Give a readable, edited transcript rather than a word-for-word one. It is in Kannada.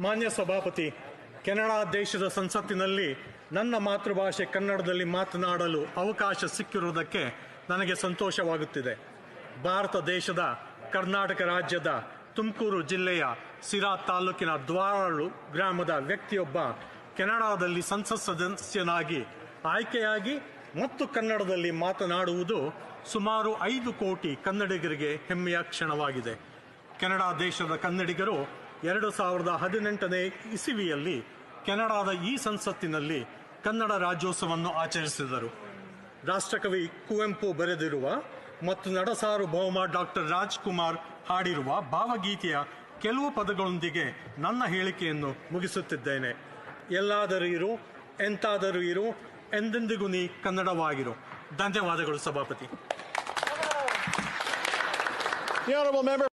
ಮಾನ್ಯ ಸಭಾಪತಿ, ಕೆನಡಾ ದೇಶದ ಸಂಸತ್ತಿನಲ್ಲಿ ನನ್ನ ಮಾತೃಭಾಷೆ ಕನ್ನಡದಲ್ಲಿ ಮಾತನಾಡಲು ಅವಕಾಶ ಸಿಕ್ಕಿರುವುದಕ್ಕೆ ನನಗೆ ಸಂತೋಷವಾಗುತ್ತಿದೆ. ಭಾರತ ದೇಶದ ಕರ್ನಾಟಕ ರಾಜ್ಯದ ತುಮಕೂರು ಜಿಲ್ಲೆಯ ಸಿರಾ ತಾಲೂಕಿನ ದ್ವಾರಳು ಗ್ರಾಮದ ವ್ಯಕ್ತಿಯೊಬ್ಬ ಕೆನಡಾದಲ್ಲಿ ಸಂಸತ್ ಸದಸ್ಯನಾಗಿ ಆಯ್ಕೆಯಾಗಿ ಮತ್ತು ಕನ್ನಡದಲ್ಲಿ ಮಾತನಾಡುವುದು ಸುಮಾರು 5 ಕೋಟಿ ಕನ್ನಡಿಗರಿಗೆ ಹೆಮ್ಮೆಯ ಕ್ಷಣವಾಗಿದೆ. ಕೆನಡಾ ದೇಶದ ಕನ್ನಡಿಗರು 2018ನೇ ಇಸವಿಯಲ್ಲಿ ಕೆನಡಾದ ಈ ಸಂಸತ್ತಿನಲ್ಲಿ ಕನ್ನಡ ರಾಜ್ಯೋತ್ಸವವನ್ನು ಆಚರಿಸಿದರು. ರಾಷ್ಟ್ರಕವಿ ಕುವೆಂಪು ಬರೆದಿರುವ ಮತ್ತು ನಡಸಾರ್ವಭೌಮ ಡಾಕ್ಟರ್ ರಾಜ್ಕುಮಾರ್ ಹಾಡಿರುವ ಭಾವಗೀತೆಯ ಕೆಲವು ಪದಗಳೊಂದಿಗೆ ನನ್ನ ಹೇಳಿಕೆಯನ್ನು ಮುಗಿಸುತ್ತಿದ್ದೇನೆ. ಎಲ್ಲಾದರೂ ಇರು, ಎಂತಾದರೂ ಇರು, ಎಂದೆಂದಿಗೂ ನೀ ಕನ್ನಡವಾಗಿರು. ಧನ್ಯವಾದಗಳು ಸಭಾಪತಿ. The honourable member